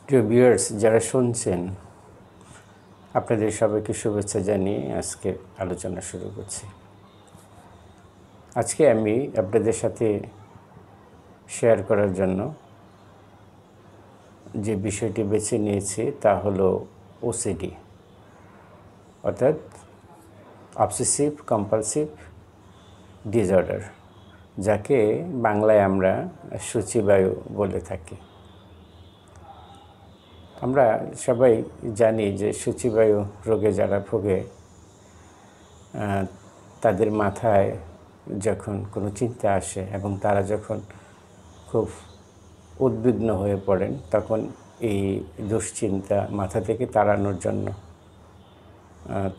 প্রিয় ভিউয়ার্স যারা শুনছেন, আপনাদের সবাইকে শুভেচ্ছা জানিয়ে আজকে আলোচনা শুরু করছি। আজকে আমি আপনাদের সাথে শেয়ার করার জন্য যে বিষয়টি বেছে নিয়েছি তা হলো ওসিডি, অর্থাৎ অবসেসিভ কম্পালসিভ ডিসঅর্ডার, যাকে বাংলায় আমরা সূচিবায়ু বলে থাকি। আমরা সবাই জানি যে সূচিবায়ু রোগে যারা ভোগে তাদের মাথায় যখন কোনো চিন্তা আসে এবং তারা যখন খুব উদ্বিগ্ন হয়ে পড়েন, তখন এই দুশ্চিন্তা মাথা থেকে তাড়ানোর জন্য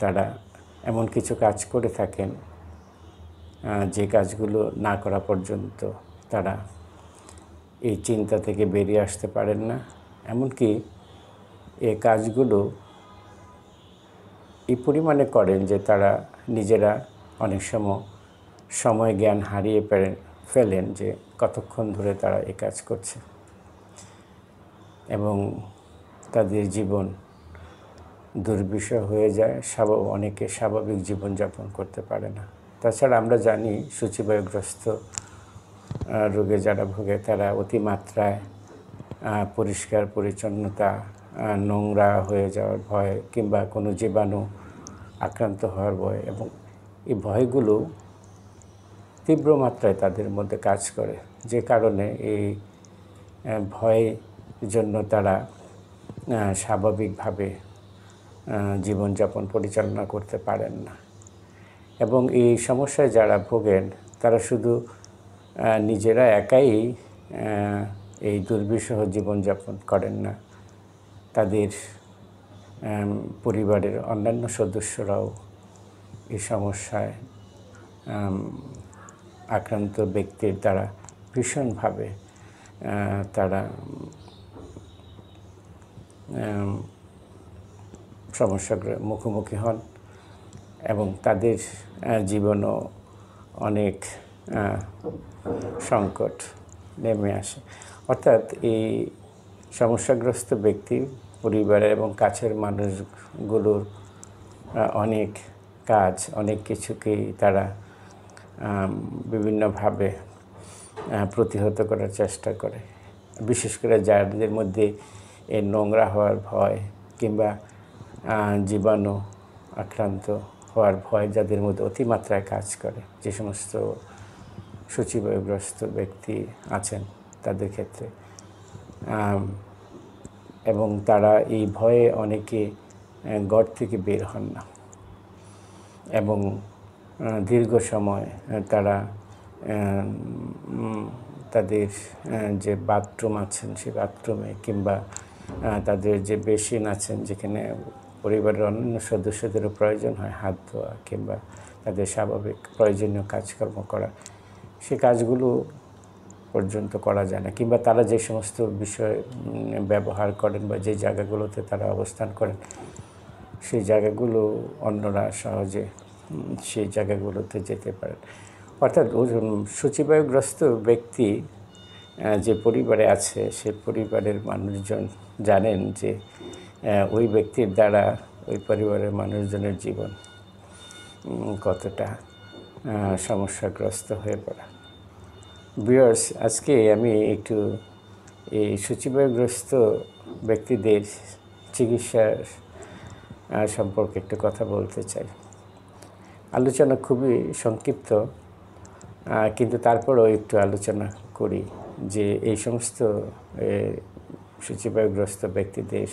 তারা এমন কিছু কাজ করে থাকেন যে কাজগুলো না করা পর্যন্ত তারা এই চিন্তা থেকে বেরিয়ে আসতে পারেন না। এমনকি এই কাজগুলো এই পরিমাণে করেন যে তারা নিজেরা অনেক সময় জ্ঞান হারিয়ে ফেলেন যে কতক্ষণ ধরে তারা এই কাজ করছে, এবং তাদের জীবন দুর্বিষহ হয়ে যায়। অনেকে স্বাভাবিক জীবনযাপন করতে পারে না। তাছাড়া আমরা জানি সূচিবায়ুগ্রস্ত রোগে যারা ভোগে তারা অতিমাত্রায় পরিষ্কার পরিচ্ছন্নতা, নোংরা হয়ে যাওয়ার ভয় কিংবা কোনো জীবাণু আক্রান্ত হওয়ার ভয়, এবং এই ভয়গুলো তীব্র মাত্রায় তাদের মধ্যে কাজ করে, যে কারণে এই ভয়ের জন্য তারা স্বাভাবিকভাবে জীবনযাপন পরিচালনা করতে পারেন না। এবং এই সমস্যায় যারা ভোগেন তারা শুধু নিজেরা একাই এই দুর্বিষহ জীবনযাপন করেন না, তাদের পরিবারের অন্যান্য সদস্যরাও এই সমস্যায় আক্রান্ত ব্যক্তির দ্বারা ভীষণভাবে তারা সমস্যার মুখোমুখি হন এবং তাদের জীবনও অনেক সংকট নেমে আসে। অর্থাৎ এই সমস্যাগ্রস্ত ব্যক্তি পরিবারের এবং কাছের মানুষগুলোর অনেক কাজ, অনেক কিছুকেই তারা বিভিন্নভাবে প্রতিহত করার চেষ্টা করে। বিশেষ করে যাদের মধ্যে এই নোংরা হওয়ার ভয় কিংবা জীবাণু আক্রান্ত হওয়ার ভয় যাদের মধ্যে অতিমাত্রায় কাজ করে, যে সমস্ত সূচিবায়ুগ্রস্ত ব্যক্তি আছেন তাদের ক্ষেত্রে, এবং তারা এই ভয়ে অনেকে ঘর থেকে বের হন না এবং দীর্ঘ সময় তারা তাদের যে বাথরুম আছেন সেই বাথরুমে কিংবা তাদের যে বেসিন আছেন যেখানে পরিবারের অন্যান্য সদস্যদেরও প্রয়োজন হয় হাত ধোয়া কিংবা তাদের স্বাভাবিক প্রয়োজনীয় কাজকর্ম করা, সে কাজগুলো পর্যন্ত করা যায় না। কিংবা তারা যে সমস্ত বিষয় ব্যবহার করেন বা যে জায়গাগুলোতে তারা অবস্থান করেন সেই জায়গাগুলো অন্যরা সহজে সেই জায়গাগুলোতে যেতে পারেন। অর্থাৎ সূচিবায়ুগ্রস্ত ব্যক্তি যে পরিবারে আছে সেই পরিবারের মানুষজন জানেন যে ওই ব্যক্তির দ্বারা ওই পরিবারের মানুষজনের জীবন কতটা সমস্যাগ্রস্ত হয়ে পড়া। ভিউয়ার্স, আজকে আমি একটু এই সূচিবায়ুগ্রস্ত ব্যক্তিদের চিকিৎসার সম্পর্কে একটু কথা বলতে চাই। আলোচনা খুবই সংক্ষিপ্ত, কিন্তু তারপরেও একটু আলোচনা করি যে এই সমস্ত সূচিবায়ুগ্রস্ত ব্যক্তিদের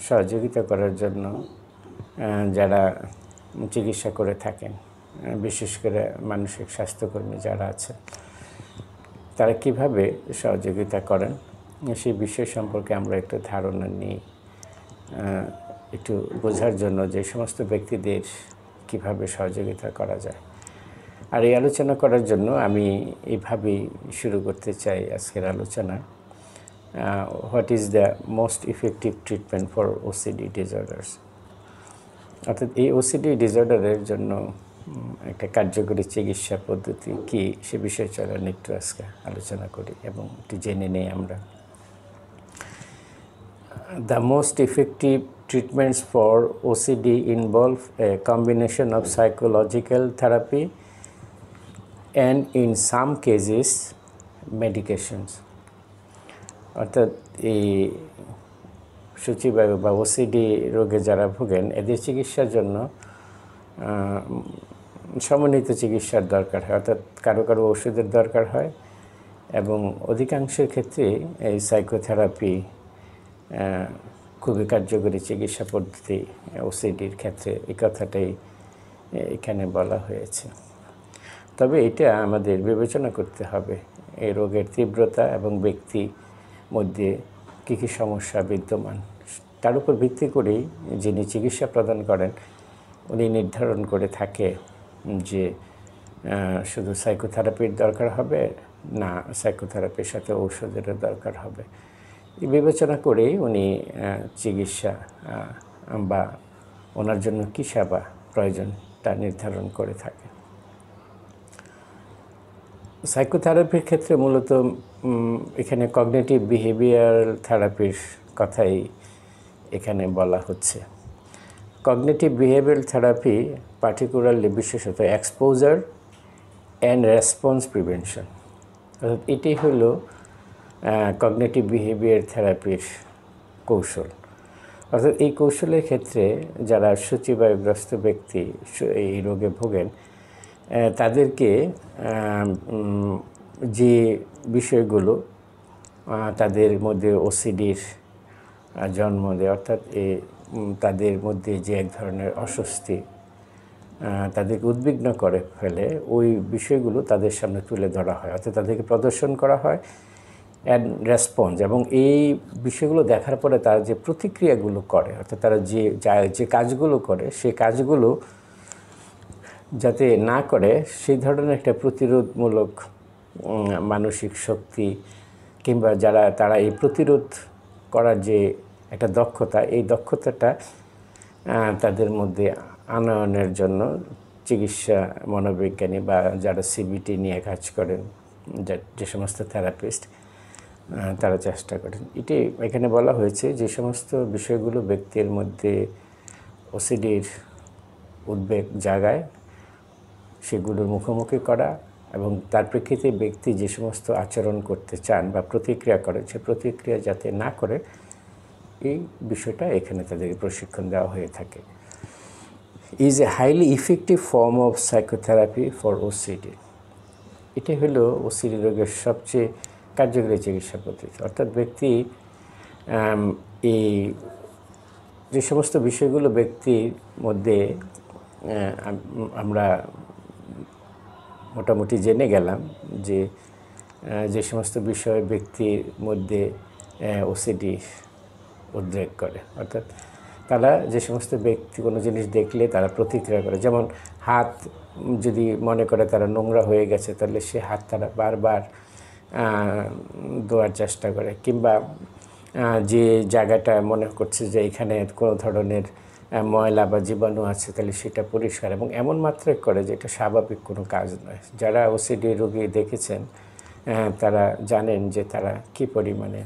সহযোগিতা করার জন্য যারা চিকিৎসা করে থাকেন, বিশেষ করে মানসিক স্বাস্থ্যকর্মী যারা আছে, তারা কিভাবে সহযোগিতা করেন সেই বিষয় সম্পর্কে আমরা একটু ধারণা নিই, একটু বোঝার জন্য যে সমস্ত ব্যক্তিদের কিভাবে সহযোগিতা করা যায়। আর এই আলোচনা করার জন্য আমি এইভাবেই শুরু করতে চাই আজকের আলোচনা। What is the most effective treatment for OCD disorders, অর্থাৎ এই ওসিডি ডিসঅর্ডারের জন্য একটা কার্যকরী চিকিৎসা পদ্ধতি কী সে বিষয়ে চলেন একটু আজকে আলোচনা করি এবং একটু জেনে নেই আমরা। The most effective treatments for OCD involve a combination of psychological therapy and in some cases medications. অর্থাৎ এই সূচিবায়ু বা ওসিডি রোগে যারা ভোগেন এদের চিকিৎসার জন্য সমন্বিত চিকিৎসার দরকার হয়, অর্থাৎ কারো কারো ওষুধের দরকার হয় এবং অধিকাংশের ক্ষেত্রে এই সাইকোথেরাপি খুবই কার্যকরী চিকিৎসা পদ্ধতি ওসিডির ক্ষেত্রে, এই কথাটাই এখানে বলা হয়েছে। তবে এটা আমাদের বিবেচনা করতে হবে এই রোগের তীব্রতা এবং ব্যক্তি মধ্যে কী কী সমস্যা বিদ্যমান, তার উপর ভিত্তি করেই যিনি চিকিৎসা প্রদান করেন উনি নির্ধারণ করে থাকে যে শুধু সাইকোথেরাপির দরকার হবে না সাইকোথেরাপির সাথে ঔষধেরও দরকার হবে। এই বিবেচনা করেই উনি চিকিৎসা বা ওনার জন্য কী সেবা প্রয়োজন তা নির্ধারণ করে থাকে। সাইকোথেরাপির ক্ষেত্রে মূলত এখানে কগনিটিভ বিহেভিয়ারাল থেরাপির কথাই এখানে বলা হচ্ছে। কগনিটিভ বিহেভিয়ারাল থেরাপি পার্টিকুলারলি বিশেষত এক্সপোজার অ্যান্ড রেসপন্স প্রিভেনশন, অর্থাৎ এটি হলো কগনিটিভ বিহেভিয়ার থেরাপির কৌশল। অর্থাৎ এই কৌশলের ক্ষেত্রে যারা সূচিবায়ুগ্রস্ত ব্যক্তি এই রোগে ভোগেন তাদেরকে যে বিষয়গুলো তাদের মধ্যে ওসিডির জন্ম দেয়, অর্থাৎ তাদের মধ্যে যে এক ধরনের অস্বস্তি তাদেরকে উদ্বিগ্ন করে ফেলে, ওই বিষয়গুলো তাদের সামনে তুলে ধরা হয়, অর্থাৎ তাদেরকে প্রদর্শন করা হয় অ্যান্ড রেসপন্স। এবং এই বিষয়গুলো দেখার পরে তারা যে প্রতিক্রিয়াগুলো করে, অর্থাৎ তারা যে কাজগুলো করে সেই কাজগুলো যাতে না করে সেই ধরনের একটা প্রতিরোধমূলক মানসিক শক্তি কিংবা তারা এই প্রতিরোধ করার যে একটা দক্ষতা, এই দক্ষতাটা তাদের মধ্যে আনয়নের জন্য চিকিৎসা মনোবিজ্ঞানী বা যারা সিবিটি নিয়ে কাজ করেন যে সমস্ত থেরাপিস্ট তারা চেষ্টা করেন। এটি এখানে বলা হয়েছে যে সমস্ত বিষয়গুলো ব্যক্তির মধ্যে ওসিডির উদ্বেগ জাগায় সেগুলোর মুখোমুখি করা এবং তার প্রেক্ষিতে ব্যক্তি যে সমস্ত আচরণ করতে চান বা প্রতিক্রিয়া করেন সে প্রতিক্রিয়া যাতে না করে এই বিষয়টা এখানে তাদেরকে প্রশিক্ষণ দেওয়া হয়ে থাকে। Is a highly effective form of psychotherapy for OCD. এটাই হলো ওসিডি রোগের সবচেয়ে কার্যকরী চিকিৎসা পদ্ধতি। অর্থাৎ ব্যক্তি এই যে সমস্ত বিষয়গুলো ব্যক্তির মধ্যে আমরা মোটামুটি জেনে গেলাম যে সমস্ত বিষয় ব্যক্তির মধ্যে ওসিডি উদ্রেক করে, অর্থাৎ তারা যে সমস্ত ব্যক্তি কোনো জিনিস দেখলে তারা প্রতিক্রিয়া করে, যেমন হাত যদি মনে করে তারা নোংরা হয়ে গেছে তাহলে সে হাত তারা বারবার ধোয়ার চেষ্টা করে, কিংবা যে জায়গাটা মনে করছে যে এখানে কোনো ধরনের ময়লা বা জীবাণু আছে তাহলে সেটা পরিষ্কার এবং এমন মাত্রায় করে যে এটা স্বাভাবিক কোনো কাজ নয়। যারা ওসিডি রোগী দেখেছেন তারা জানেন যে তারা কী পরিমাণে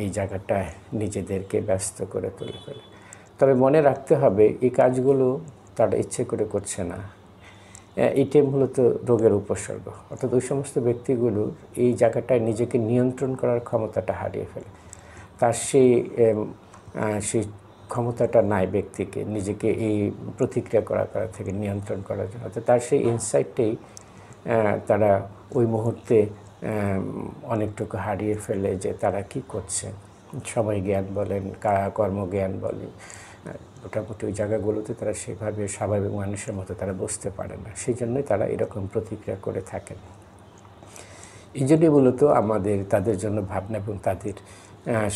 এই জায়গাটায় নিজেদেরকে ব্যস্ত করে তুলে ফেলে। তবে মনে রাখতে হবে এই কাজগুলো তারা ইচ্ছে করে করছে না, এটাই মূলত রোগের উপসর্গ। অর্থাৎ ওই সমস্ত ব্যক্তিগুলো এই জায়গাটায় নিজেকে নিয়ন্ত্রণ করার ক্ষমতাটা হারিয়ে ফেলে, তার সেই ক্ষমতাটা নাই ব্যক্তিকে নিজেকে এই প্রতিক্রিয়া করা থেকে নিয়ন্ত্রণ করার জন্য। অর্থাৎ তার সেই ইনসাইটটাই তারা ওই মুহূর্তে অনেকটুকু হারিয়ে ফেলে যে তারা কি করছে, সময় জ্ঞান বলেন কর্মজ্ঞান বলেন, মোটামুটি ওই জায়গাগুলোতে তারা সেভাবে স্বাভাবিক মানুষের মতো তারা বুঝতে পারে না, সেই জন্যই তারা এরকম প্রতিক্রিয়া করে থাকেন। এই জন্যই মূলত আমাদের তাদের জন্য ভাবনা এবং তাদের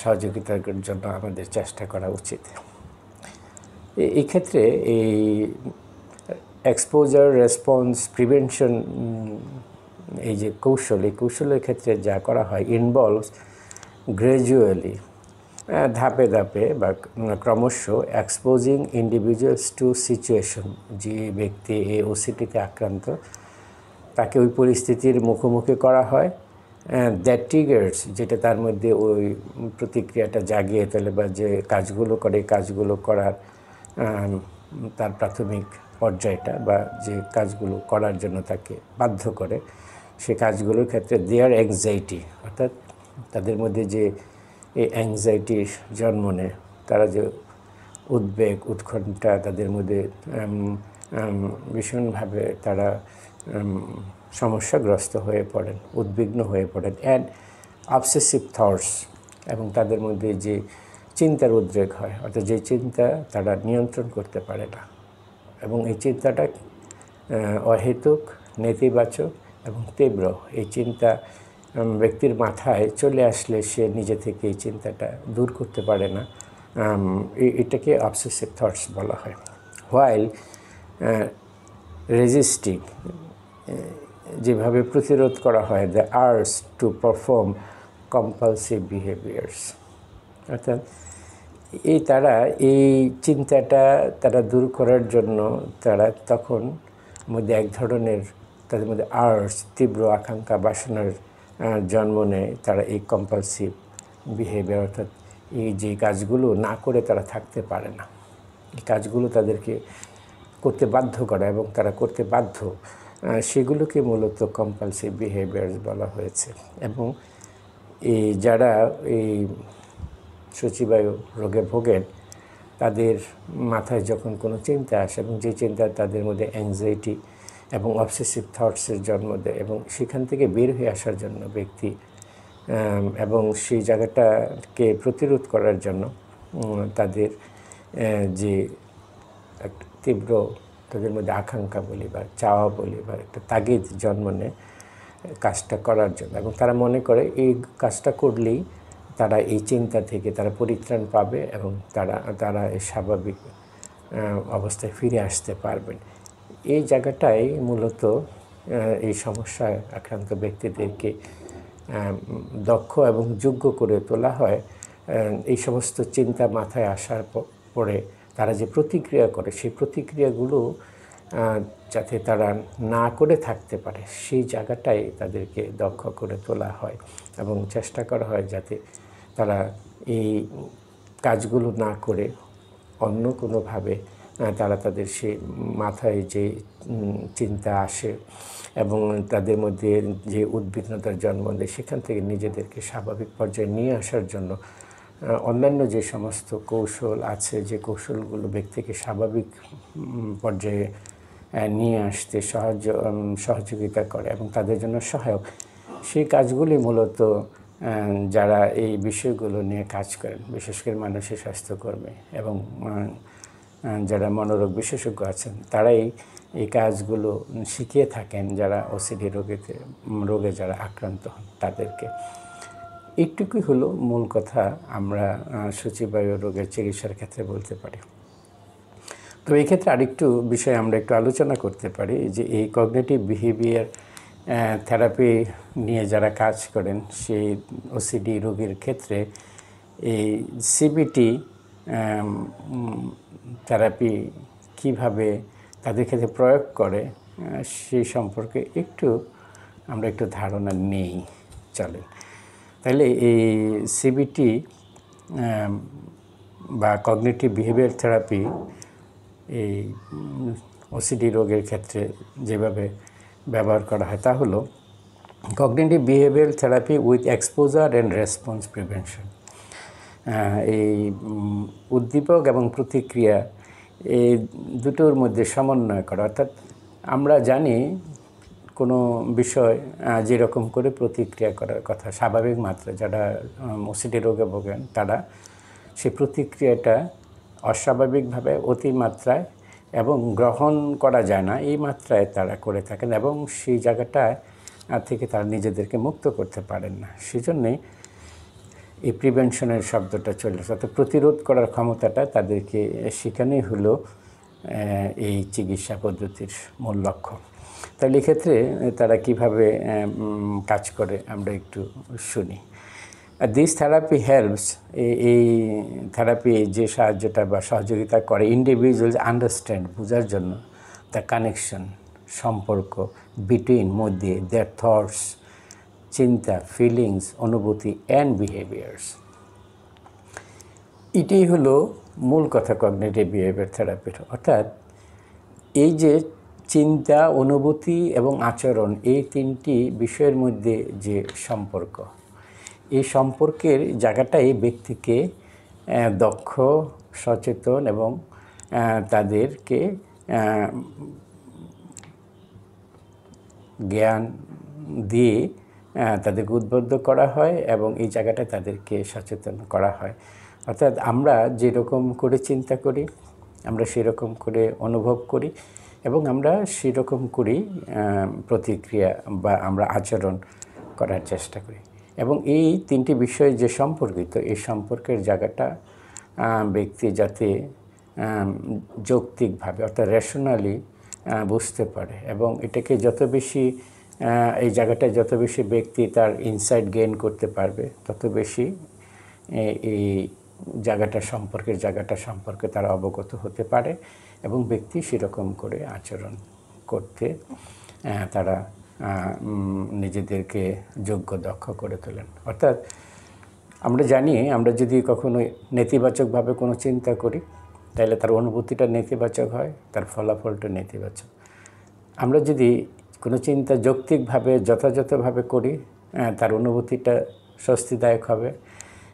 সহযোগিতার জন্য আমাদের চেষ্টা করা উচিত। এই ক্ষেত্রে এই এক্সপোজার রেসপন্স প্রিভেনশন এই যে কৌশল, এই কৌশলের ক্ষেত্রে যা করা হয় ইনভলভস গ্র্যাজুয়ালি ধাপে ধাপে বা ক্রমশ এক্সপোজিং ইন্ডিভিজুয়ালস টু সিচুয়েশন। যে ব্যক্তি এই ওসিডিতে আক্রান্ত তাকে ওই পরিস্থিতির মুখোমুখি করা হয় দ্যাট ট্রিগার্স, যেটা তার মধ্যে ওই প্রতিক্রিয়াটা জাগিয়ে তোলে বা যে কাজগুলো করে কাজগুলো করার তার প্রাথমিক পর্যায়টা বা যে কাজগুলো করার জন্য তাকে বাধ্য করে, সে কাজগুলোর ক্ষেত্রে দেয়ার অ্যাংজাইটি, অর্থাৎ তাদের মধ্যে যে এই অ্যাংজাইটির জন্ম নেয়, তারা যে উদ্বেগ উৎকণ্ঠা তাদের মধ্যে ভীষণভাবে তারা সমস্যাগ্রস্ত হয়ে পড়েন, উদ্বিগ্ন হয়ে পড়েন, অ্যান্ড অবসেসিভ থটস, এবং তাদের মধ্যে যে চিন্তার উদ্রেক হয়, অর্থাৎ যে চিন্তা তারা নিয়ন্ত্রণ করতে পারে না, এবং এই চিন্তাটা অহেতুক, নেতিবাচক এবং তীব্র। এই চিন্তা ব্যক্তির মাথায় চলে আসলে সে নিজে থেকে এই চিন্তাটা দূর করতে পারে না, এটাকে অবসেসিভ থটস বলা হয়। হোয়াইল রেজিস্টিং, যেভাবে প্রতিরোধ করা হয় the urge to perform compulsive behaviours, অর্থাৎ তারা এই চিন্তাটা তারা দূর করার জন্য তারা তখন মধ্যে এক ধরনের তাদের মধ্যে আর্জ, তীব্র আকাঙ্ক্ষা বাসনার জন্ম নেয়। তারা এই কম্পালসিভ বিহেভিয়ার, অর্থাৎ এই যে কাজগুলো না করে তারা থাকতে পারে না, এই কাজগুলো তাদেরকে করতে বাধ্য করে এবং তারা করতে বাধ্য, সেগুলোকে মূলত কম্পালসিভ বিহেভিয়ার্স বলা হয়েছে। এবং এই যারা এই সূচিবায়ু রোগে ভোগেন, তাদের মাথায় যখন কোনো চিন্তা আসে এবং যে চিন্তা তাদের মধ্যে অ্যাংজাইটি এবং অবসেসিভ থটসের জন্ম দেয়, এবং সেখান থেকে বের হয়ে আসার জন্য ব্যক্তি এবং সেই জায়গাটাকে প্রতিরোধ করার জন্য তাদের যে একটা তীব্র তাদের মধ্যে আকাঙ্ক্ষা বলি বা চাওয়া বলি বা একটা তাগিদ জন্ম নেয় কাজটা করার জন্য, এবং তারা মনে করে এই কাজটা করলেই তারা এই চিন্তা থেকে তারা পরিত্রাণ পাবে এবং তারা এই স্বাভাবিক অবস্থায় ফিরে আসতে পারবেন। এই জায়গাটাই মূলত এই সমস্যায় আক্রান্ত ব্যক্তিদেরকে দক্ষ এবং যোগ্য করে তোলা হয়। এই সমস্ত চিন্তা মাথায় আসার পরে তারা যে প্রতিক্রিয়া করে, সেই প্রতিক্রিয়াগুলো যাতে তারা না করে থাকতে পারে, সেই জায়গাটাই তাদেরকে দক্ষ করে তোলা হয় এবং চেষ্টা করা হয় যাতে তারা এই কাজগুলো না করে অন্য কোনোভাবে তারা তাদের সে মাথায় যে চিন্তা আসে এবং তাদের মধ্যে যে উদ্বিগ্নতার জন্ম দেয়, সেখান থেকে নিজেদেরকে স্বাভাবিক পর্যায়ে নিয়ে আসার জন্য অন্যান্য যে সমস্ত কৌশল আছে, যে কৌশলগুলো ব্যক্তিকে স্বাভাবিক পর্যায়ে নিয়ে আসতে সহযোগিতা করে এবং তাদের জন্য সহায়ক, সেই কাজগুলি মূলত যারা এই বিষয়গুলো নিয়ে কাজ করেন, বিশেষ করে মানসিক স্বাস্থ্যকর্মী এবং যারা মনোরোগ বিশেষজ্ঞ আছেন, তারাই এই কাজগুলো শিখিয়ে থাকেন যারা ওসিডি রোগে যারা আক্রান্ত হন তাদেরকে। এইটুকুই হলো মূল কথা আমরা সূচিবায়ু রোগের চিকিৎসার ক্ষেত্রে বলতে পারি। তো এই ক্ষেত্রে আরেকটু বিষয় আমরা একটু আলোচনা করতে পারি যে এই কগনিটিভ বিহেভিয়ার থেরাপি নিয়ে যারা কাজ করেন, সেই ওসিডি রোগীর ক্ষেত্রে এই সিবিটি থেরাপি কিভাবে তাদের ক্ষেত্রে প্রয়োগ করে সেই সম্পর্কে আমরা একটু ধারণা নেই, চলেন। তাহলে এই সিবিটি বা কগনিটিভ বিহেভিয়ার থেরাপি এই ওসিডি রোগের ক্ষেত্রে যেভাবে ব্যবহার করা হয় তা হলো cognitive behaviour therapy with exposure and response prevention. এই উদ্দীপক এবং প্রতিক্রিয়া এই দুটোর মধ্যে সমন্বয় করা, অর্থাৎ আমরা জানি কোনো বিষয় যেরকম করে প্রতিক্রিয়া করার কথা স্বাভাবিক মাত্রায়, যারা ওসিডি রোগে ভোগেন তারা সেই প্রতিক্রিয়াটা অস্বাভাবিকভাবে অতিমাত্রায় এবং গ্রহণ করা যায় না এই মাত্রায় তারা করে থাকেন এবং সেই জায়গাটা থেকে তারা নিজেদেরকে মুক্ত করতে পারেন না। সেজন্যই এই প্রিভেনশনের শব্দটা চলে আসে, অর্থাৎ প্রতিরোধ করার ক্ষমতাটা তাদেরকে শেখানোই হলো এই চিকিৎসা পদ্ধতির মূল লক্ষ্য। তাহলে এক্ষেত্রে তারা কিভাবে কাজ করে আমরা একটু শুনি। দিস থেরাপি হেল্পস, এই থেরাপি যে সাহায্যটা বা সহযোগিতা করে ইন্ডিভিজুয়ালস আন্ডারস্ট্যান্ড, বোঝার জন্য দ্য কানেকশন সম্পর্ক বিটুইন মধ্যে দেয়ার থটস চিন্তা, ফিলিংস, অনুভূতি অ্যান্ড বিহেভিয়ার্স। এটাই হলো মূল কথা কগনিটিভ বিহেভিয়ার থেরাপির। অর্থাৎ এই যে চিন্তা, অনুভূতি এবং আচরণ, এই তিনটি বিষয়ের মধ্যে যে সম্পর্ক, এই সম্পর্কের জায়গাটাই ব্যক্তিকে দক্ষ, সচেতন এবং তাদেরকে জ্ঞান দিয়ে তাদেরকে উদ্বুদ্ধ করা হয় এবং এই জায়গাটায় তাদেরকে সচেতন করা হয়। অর্থাৎ আমরা যেরকম করে চিন্তা করি, আমরা সেরকম করে অনুভব করি এবং আমরা সেরকম করেই প্রতিক্রিয়া বা আমরা আচরণ করার চেষ্টা করি। এবং এই তিনটি বিষয় যে সম্পর্কিত, এই সম্পর্কের জায়গাটা ব্যক্তি যাতে যৌক্তিকভাবে অর্থাৎ রেশনালি বুঝতে পারে এবং এটাকে যত বেশি এই জায়গাটায় যত বেশি ব্যক্তি তার ইনসাইট গেইন করতে পারবে, তত বেশি এই সম্পর্কের জায়গাটা সম্পর্কে তারা অবগত হতে পারে এবং ব্যক্তি সেরকম করে আচরণ করতে তারা নিজেদেরকে যোগ্য, দক্ষ করে তোলেন। অর্থাৎ আমরা জানি, আমরা যদি কখনো নেতিবাচকভাবে কোনো চিন্তা করি তাহলে তার অনুভূতিটা নেতিবাচক হয়, তার ফলাফলটা নেতিবাচক। আমরা যদি কোনো চিন্তা যৌক্তিকভাবে যথাযথভাবে করি, তার অনুভূতিটা স্বস্তিদায়ক হবে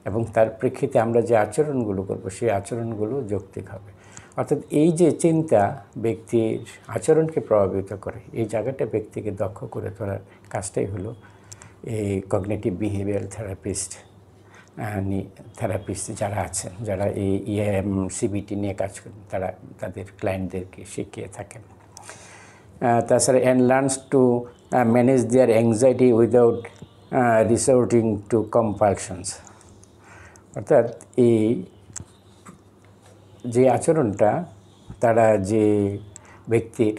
এবং তার প্রেক্ষিতে আমরা যে আচরণগুলো করব সেই আচরণগুলো যৌক্তিক হবে। অর্থাৎ এই যে চিন্তা ব্যক্তির আচরণকে প্রভাবিত করে, এই জায়গাটা ব্যক্তিকে দক্ষ করে তোলার কাজটাই হলো এই কগনিটিভ বিহেভিয়ার থেরাপিস্ট যারা আছেন, যারা এই সিবিটি নিয়ে কাজ করেন, তারা তাদের ক্লায়েন্টদেরকে শিখিয়ে থাকেন। তাছাড়া and learns to manage their anxiety without resorting to compulsions. অর্থাৎ এই যে আচরণটা তারা যে ব্যক্তির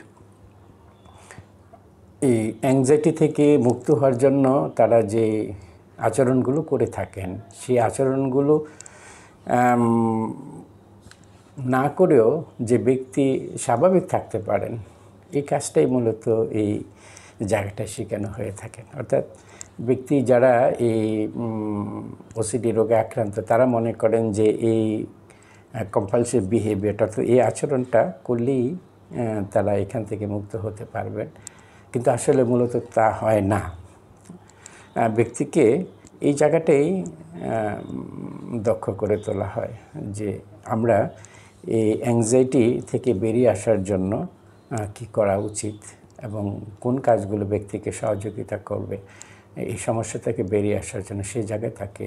এই অ্যাংজাইটি থেকে মুক্ত হওয়ার জন্য তারা যে আচরণগুলো করে থাকেন, সেই আচরণগুলো না করেও যে ব্যক্তি স্বাভাবিক থাকতে পারেন, এই কাজটাই মূলত এই জায়গাটায় শেখানো হয়ে থাকেন। অর্থাৎ ব্যক্তি যারা এই ওসিডি রোগে আক্রান্ত, তারা মনে করেন যে এই কম্পালসিভ বিহেভিয়ার অর্থাৎ এই আচরণটা করলেই তারা এখান থেকে মুক্ত হতে পারবেন, কিন্তু আসলে মূলত তা হয় না। ব্যক্তিকে এই জায়গাটাই দক্ষ করে তোলা হয় যে আমরা এই অ্যাংজাইটি থেকে বেরিয়ে আসার জন্য কি করা উচিত এবং কোন কাজগুলো ব্যক্তিকে সহযোগিতা করবে এই সমস্যা থেকে বেরিয়ে আসার জন্য, সেই জায়গায় তাকে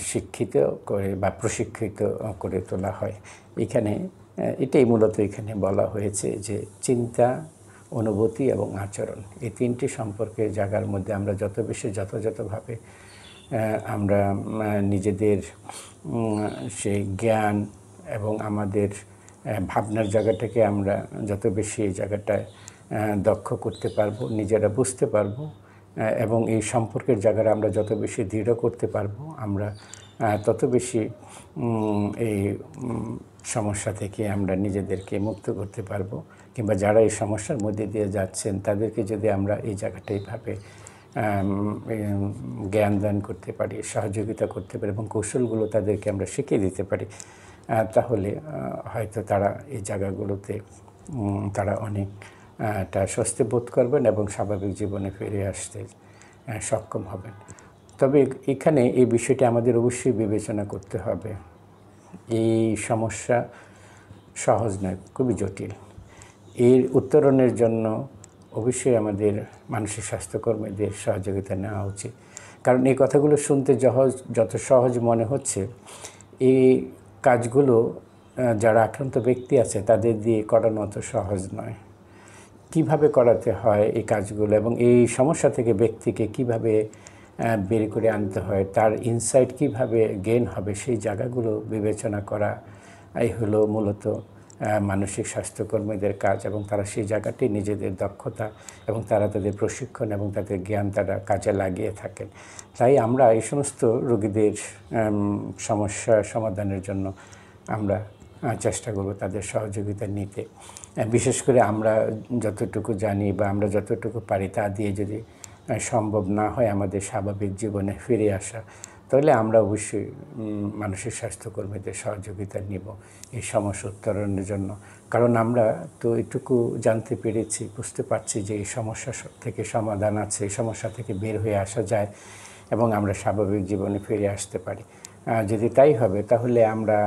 শিক্ষিত করে বা প্রশিক্ষিত করে তোলা হয়। এখানে এটাই মূলত এখানে বলা হয়েছে যে চিন্তা, অনুভূতি এবং আচরণ, এই তিনটি সম্পর্কের জায়গার মধ্যে আমরা যত বেশি যথাযথভাবে আমরা নিজেদের সেই জ্ঞান এবং আমাদের ভাবনার জায়গাটাকে আমরা যত বেশি এই জায়গাটায় দক্ষ করতে পারবো, নিজেরা বুঝতে পারবো এবং এই সম্পর্কের জায়গাটা আমরা যত বেশি দৃঢ় করতে পারবো, আমরা তত বেশি এই সমস্যা থেকে আমরা নিজেদেরকে মুক্ত করতে পারবো। কিংবা যারা এই সমস্যার মধ্যে দিয়ে যাচ্ছেন তাদেরকে যদি আমরা এই জায়গাটা এইভাবে জ্ঞান দান করতে পারি, সহযোগিতা করতে পারি এবং কৌশলগুলো তাদেরকে আমরা শিখিয়ে দিতে পারি, তাহলে হয়তো তারা এই জায়গাগুলোতে তারা অনেকটা স্বস্তি বোধ করবেন এবং স্বাভাবিক জীবনে ফিরে আসতে সক্ষম হবেন। তবে এখানে এই বিষয়টি আমাদের অবশ্যই বিবেচনা করতে হবে। এই সমস্যা সহজ নয়, খুবই জটিল। এর উত্তরণের জন্য অবশ্যই আমাদের মানসিক স্বাস্থ্যকর্মীদের সহযোগিতা নেওয়া উচিত, কারণ এই কথাগুলো শুনতে যত সহজ মনে হচ্ছে, এই কাজগুলো যারা আক্রান্ত ব্যক্তি আছে তাদের দিয়ে করানো অত সহজ নয়। কিভাবে করাতে হয় এই কাজগুলো এবং এই সমস্যা থেকে ব্যক্তিকে কিভাবে বের করে আনতে হয়, তার ইনসাইট কিভাবে গেইন হবে, সেই জায়গাগুলো বিবেচনা করা এই হলো মূলত মানসিক স্বাস্থ্যকর্মীদের কাজ এবং তারা সেই জায়গাটি নিজেদের দক্ষতা এবং তারা তাদের প্রশিক্ষণ এবং তাদের জ্ঞান তারা কাজে লাগিয়ে থাকেন। তাই আমরা এই সমস্ত রোগীদের সমস্যা সমাধানের জন্য আমরা চেষ্টা করব তাদের সহযোগিতা নিতে। বিশেষ করে আমরা যতটুকু জানি বা আমরা যতটুকু পারি তা দিয়ে যদি সম্ভব না হয় আমাদের স্বাভাবিক জীবনে ফিরে আসা, তাহলে আমরা অবশ্যই মানসিক স্বাস্থ্যকর্মীদের সহযোগিতা নিব এই সমস্যা উত্তরণের জন্য। কারণ আমরা তো এটুকু জানতে পেরেছি, বুঝতে পারছি যে এই সমস্যা থেকে সমাধান আছে, এই সমস্যা থেকে বের হয়ে আসা যায় এবং আমরা স্বাভাবিক জীবনে ফিরে আসতে পারি। যদি তাই হবে তাহলে আমরা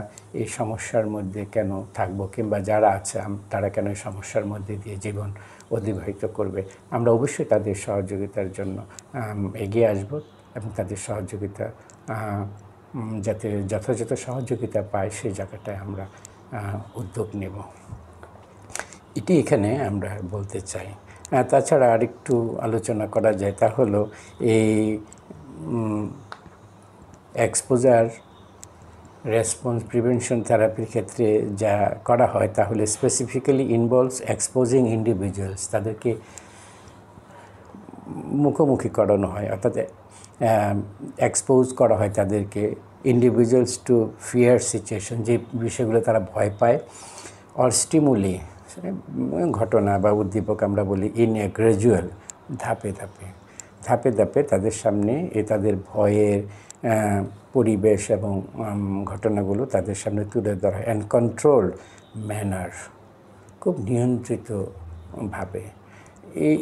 এই সমস্যার মধ্যে কেন থাকবো, কিংবা যারা আছে তারা কেন এই সমস্যার মধ্যে দিয়ে জীবন অতিবাহিত করবে। আমরা অবশ্যই তাদের সহযোগিতার জন্য এগিয়ে আসব এবং তাদের সহযোগিতা যাতে যথাযথ সহযোগিতা পায় সেই জায়গাটায় আমরা উদ্যোগ নেব, এটি এখানে আমরা বলতে চাই। তাছাড়া আরেকটু আলোচনা করা যায়, তা হলো এই এক্সপোজার রেসপন্স প্রিভেনশন থেরাপির ক্ষেত্রে যা করা হয় তাহলে স্পেসিফিক্যালি ইনভলভস এক্সপোজিং ইন্ডিভিজুয়ালস, তাদেরকে মুখোমুখি করানো হয়, অর্থাৎ এক্সপোজ করা হয় তাদেরকে ইন্ডিভিজুয়ালস টু ফিয়ার সিচুয়েশন, যে বিষয়গুলো তারা ভয় পায়, অর স্টিমুলি ঘটনা বা উদ্দীপক আমরা বলি, ইন এ গ্র্যাজুয়াল, ধাপে ধাপে ধাপে ধাপে তাদের সামনে তাদের ভয়ের পরিবেশ এবং ঘটনাগুলো তাদের সামনে তুলে ধরা হয়, অ্যান্ড কন্ট্রোলড ম্যানার, খুব নিয়ন্ত্রিতভাবে।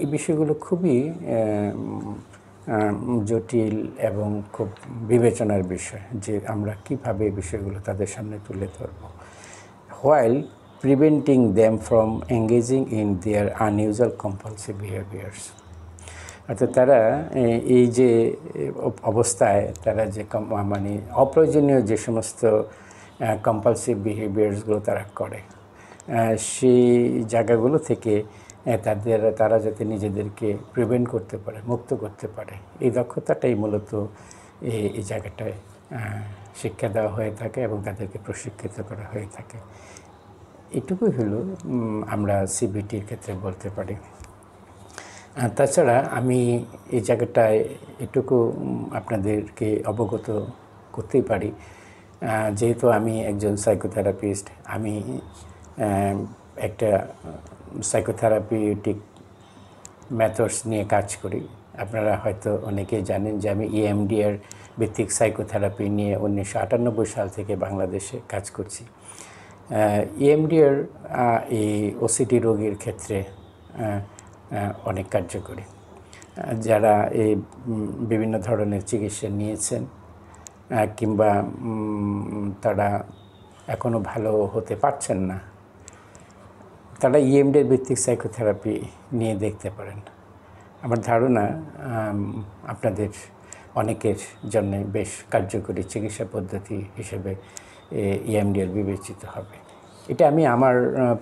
এই বিষয়গুলো খুবই জটিল এবং খুব বিবেচনার বিষয় যে আমরা কীভাবে এই বিষয়গুলো তাদের সামনে তুলে ধরব, while preventing them from engaging in their unusual compulsive behaviours. অর্থাৎ তারা এই যে অবস্থায় তারা যে মানে অপ্রয়োজনীয় যে সমস্ত কম্পালসিভ বিহেভিয়ার্সগুলো তারা করে, সেই জায়গাগুলো থেকে তারা যাতে নিজেদেরকে প্রিভেন্ট করতে পারে, মুক্ত করতে পারে, এই দক্ষতাটাই মূলত এই জায়গাটায় শিক্ষা দেওয়া হয়ে থাকে এবং তাদেরকে প্রশিক্ষিত করা হয়ে থাকে। এটুকুই হলো আমরা সিবিটির ক্ষেত্রে বলতে পারি। তাছাড়া আমি এই জায়গাটায় এটুকু আপনাদেরকে অবগত করতেই পারি, যেহেতু আমি একজন সাইকোথেরাপিস্ট, আমি একটা সাইকোথেরাপিউটিক মেথডস নিয়ে কাজ করি। আপনারা হয়তো অনেকেই জানেন যে আমি EMDR ভিত্তিক সাইকোথেরাপি নিয়ে 1998 সাল থেকে বাংলাদেশে কাজ করছি। EMDR এই OCD রোগীর ক্ষেত্রে অনেক কার্যকরী। যারা এই বিভিন্ন ধরনের চিকিৎসা নিয়েছেন কিংবা তারা এখনও ভালো হতে পারছেন না, তারা EMDR ভিত্তিক সাইকোথেরাপি নিয়ে দেখতে পারেন। আমার ধারণা আপনাদের অনেকের জন্য বেশ কার্যকরী চিকিৎসা পদ্ধতি হিসেবে EMDR বিবেচিত হবে। এটা আমি আমার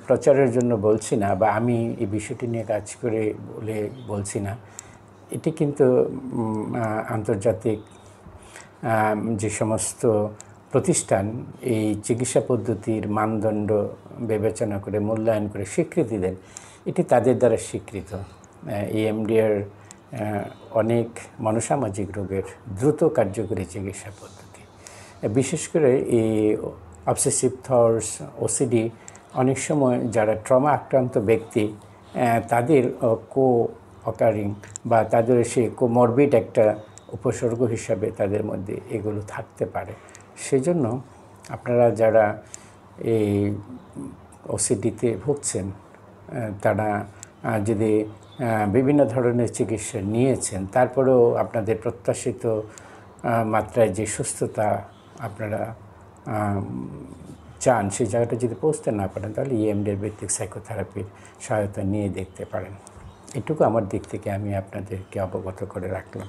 প্রচারের জন্য বলছি না, বা আমি এই বিষয়টি নিয়ে কাজ করে বলে বলছি না। এটি কিন্তু আন্তর্জাতিক যে সমস্ত প্রতিষ্ঠান এই চিকিৎসা পদ্ধতির মানদণ্ড বিবেচনা করে মূল্যায়ন করে স্বীকৃতি দেন, এটি তাদের দ্বারা স্বীকৃত। EMDR অনেক মনোসামাজিক রোগের দ্রুত কার্যকরী চিকিৎসা পদ্ধতি। বিশেষ করে এই অবসেসিভ থটস, OCD অনেক সময় যারা ট্রমা আক্রান্ত ব্যক্তি, তাদের অকারিং বা তাদের সেই কোমরবিড একটা উপসর্গ হিসাবে তাদের মধ্যে এগুলো থাকতে পারে। সেজন্য আপনারা যারা এই OCDতে ভুগছেন, তারা যদি বিভিন্ন ধরনের চিকিৎসা নিয়েছেন, তারপরেও আপনাদের প্রত্যাশিত মাত্রায় যে সুস্থতা আপনারা চান সেই জায়গাটা যদি পৌঁছতে না পারেন, তাহলে EMDR ভিত্তিক সাইকোথেরাপির সহায়তা নিয়ে দেখতে পারেন। এটুকু আমার দিক থেকে আমি আপনাদেরকে অবগত করে রাখলাম।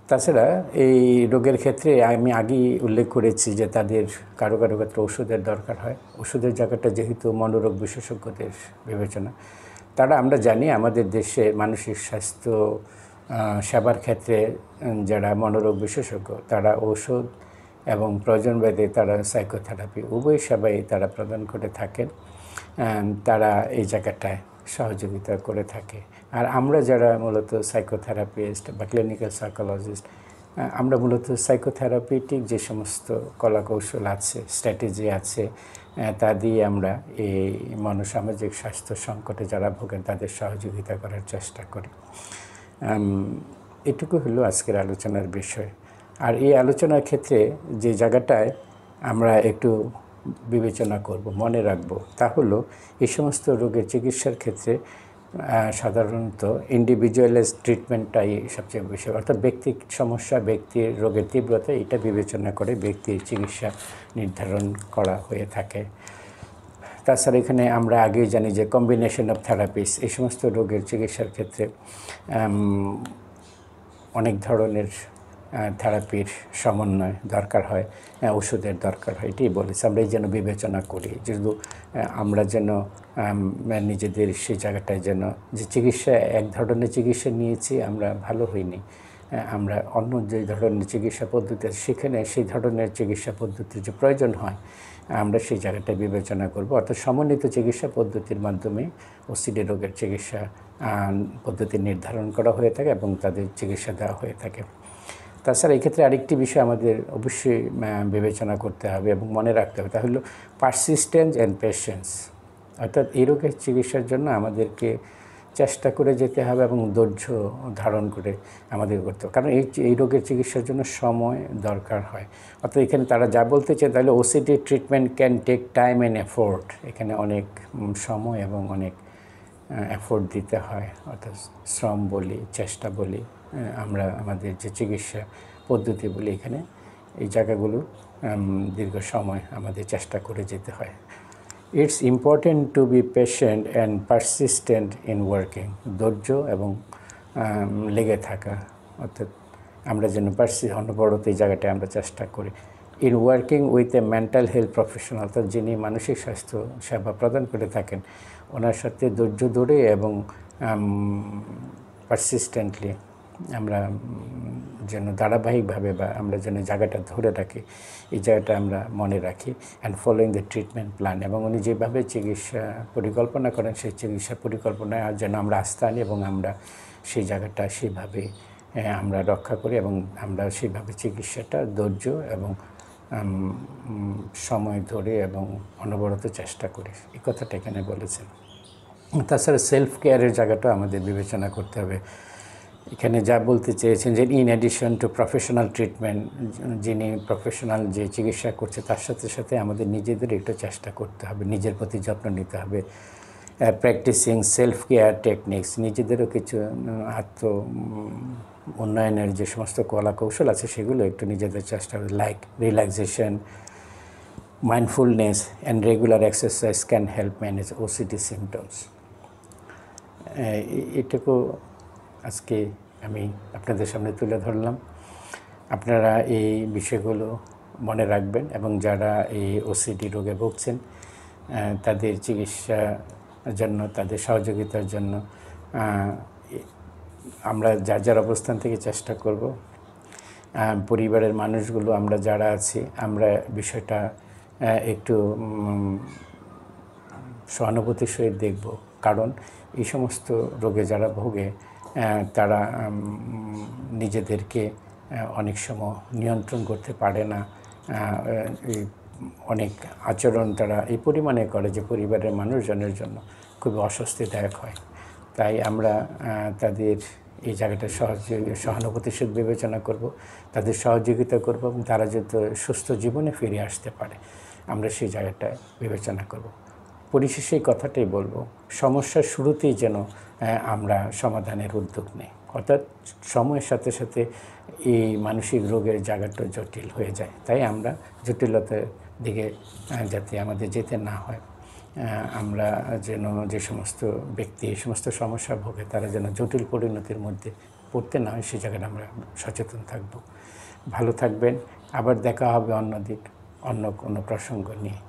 তাছাড়া এই রোগের ক্ষেত্রে আমি আগেই উল্লেখ করেছি যে তাদের কারো কারো ক্ষেত্রে ওষুধের দরকার হয়। ওষুধের জায়গাটা যেহেতু মনোরোগ বিশেষজ্ঞদের বিবেচনা, তারা আমরা জানি আমাদের দেশে মানসিক স্বাস্থ্য সেবার ক্ষেত্রে যারা মনোরোগ বিশেষজ্ঞ, তারা ঔষধ এবং প্রয়োজন ভেদে তারা সাইকোথেরাপি উভয় সেবাই তারা প্রদান করে থাকেন। তারা এই জায়গাটায় সহযোগিতা করে থাকে। আর আমরা যারা মূলত সাইকোথেরাপিস্ট বা ক্লিনিক্যাল সাইকোলজিস্ট, আমরা মূলত সাইকোথেরাপিটিক যে সমস্ত কলাকৌশল আছে, স্ট্র্যাটেজি আছে, তা দিয়ে আমরা এই মনোসামাজিক স্বাস্থ্য সংকটে যারা ভোগেন তাদের সহযোগিতা করার চেষ্টা করি। এটুকু হলো আজকের আলোচনার বিষয়। আর এই আলোচনার ক্ষেত্রে যে জায়গাটায় আমরা একটু বিবেচনা করব, মনে রাখব, তা হলো এই সমস্ত রোগের চিকিৎসার ক্ষেত্রে সাধারণত ইন্ডিভিজুয়ালাইজ ট্রিটমেন্টটাই সবচেয়ে বেশি, অর্থাৎ ব্যক্তির সমস্যা, ব্যক্তির রোগের তীব্রতা এটা বিবেচনা করে ব্যক্তির চিকিৎসা নির্ধারণ করা হয়ে থাকে। তাছাড়া এখানে আমরা আগেই জানি যে কম্বিনেশন অফ থেরাপিস, এই সমস্ত রোগের চিকিৎসার ক্ষেত্রে অনেক ধরনের থেরাপির সমন্বয় দরকার হয়, ওষুধের দরকার হয়, এটাই বলেছি। আমরা এই যেন বিবেচনা করি, যেহেতু আমরা যেন নিজেদের সেই জায়গাটায় যেন যে চিকিৎসা, এক ধরনের চিকিৎসা নিয়েছি আমরা ভালো হইনি, আমরা অন্য যে ধরনের চিকিৎসা পদ্ধতি আছে সেখানে সেই ধরনের চিকিৎসা পদ্ধতির যে প্রয়োজন হয় আমরা সেই জায়গাটা বিবেচনা করব। অর্থাৎ সমন্বিত চিকিৎসা পদ্ধতির মাধ্যমে ওসিডি রোগের চিকিৎসা পদ্ধতি নির্ধারণ করা হয়ে থাকে এবং তাদের চিকিৎসা দেওয়া হয়ে থাকে। তাছাড়া এক্ষেত্রে আরেকটি বিষয় আমাদের অবশ্যই বিবেচনা করতে হবে এবং মনে রাখতে হবে, তা হলো পারসিস্টেন্স অ্যান্ড পেশেন্স। অর্থাৎ এই রোগের চিকিৎসার জন্য আমাদেরকে চেষ্টা করে যেতে হবে এবং ধৈর্য ধারণ করে আমাদের করতে হবে, কারণ এই রোগের চিকিৎসার জন্য সময় দরকার হয়। অর্থাৎ এখানে তারা যা বলতে চায় তাহলে OCD treatment can take time and effort. এখানে অনেক সময় এবং অনেক এফোর্ট দিতে হয়, অর্থাৎ শ্রম বলি, চেষ্টা বলি, আমরা আমাদের যে চিকিৎসা পদ্ধতি বলি, এখানে এই জায়গাগুলো দীর্ঘ সময় আমাদের চেষ্টা করে যেতে হয়। It's important to be patient and persistent in working. ধৈর্য এবং লেগে থাকা, অর্থাৎ আমরা যেন অনবরত এই জায়গাটায় আমরা চেষ্টা করি। In working with a mental health professional, অর্থাৎ যিনি মানসিক স্বাস্থ্য সেবা প্রদান করে থাকেন ওনার সাথে ধৈর্য ধরে এবং পারসিস্টেন্টলি আমরা যেন ধারাবাহিকভাবে বা আমরা যেন জায়গাটা ধরে রাখি, এই জায়গাটা আমরা মনে রাখি। And following the treatment plan, এবং উনি যেভাবে চিকিৎসা পরিকল্পনা করেন সেই চিকিৎসা পরিকল্পনায় যেন আমরা আস্থা আনি এবং আমরা সেই জায়গাটা সেভাবে আমরা রক্ষা করি এবং আমরা সেইভাবে চিকিৎসাটা ধৈর্য এবং সময় ধরে এবং অনবরত চেষ্টা করি, এই কথাটা এখানে বলেছেন। তাছাড়া সেলফ কেয়ারের জায়গাটা আমাদের বিবেচনা করতে হবে। এখানে যা বলতে চেয়েছেন যে in addition to professional treatment, যিনি প্রফেশনাল যে চিকিৎসা করছে তার সাথে সাথে আমাদের নিজেদের একটু চেষ্টা করতে হবে, নিজের প্রতি যত্ন নিতে হবে। প্র্যাকটিসিং সেলফ কেয়ার টেকনিক্স, নিজেদেরও কিছু আত্ম উন্নয়নের যে সমস্ত কলা কৌশল আছে সেগুলো একটু নিজেদের চেষ্টা হবে, like relaxation, mindfulness and regular exercise can help manage OCD symptoms. এটুকু আজকে আমি আপনাদের সামনে তুলে ধরলাম। আপনারা এই বিষয়গুলো মনে রাখবেন এবং যারা এই ওসিডি রোগে ভুগছেন তাদের চিকিৎসার জন্য, তাদের সহযোগিতার জন্য আমরা যার যার অবস্থান থেকে চেষ্টা করব। পরিবারের মানুষগুলো আমরা যারা আছি আমরা বিষয়টা একটু সহানুভূতির সহিত দেখব, কারণ এই সমস্ত রোগে যারা ভোগে তারা নিজেদেরকে অনেক সময় নিয়ন্ত্রণ করতে পারে না, অনেক আচরণ তারা এই পরিমাণে করে যে পরিবারের মানুষজনের জন্য খুবই অস্বস্তিদায়ক হয়। তাই আমরা তাদের এই জায়গাটা সহানুভূতির সাথে বিবেচনা করব, তাদের সহযোগিতা করব এবং তারা যাতে সুস্থ জীবনে ফিরে আসতে পারে আমরা সেই জায়গাটা বিবেচনা করব। পরিশেষে এই কথাটাই বলবো, সমস্যার শুরুতেই যেন আমরা সমাধানের উদ্যোগ নিই, অর্থাৎ সময়ের সাথে সাথে এই মানসিক রোগের জায়গাটা জটিল হয়ে যায়, তাই আমরা জটিলতার দিকে যাতে আমাদের যেতে না হয়, আমরা যেন যে সমস্ত ব্যক্তি এই সমস্ত সমস্যা ভোগে তারা যেন জটিল পরিণতির মধ্যে পড়তে না হয় সেই জায়গাটা আমরা সচেতন থাকব। ভালো থাকবেন, আবার দেখা হবে অন্য কোনো প্রসঙ্গ নিয়ে।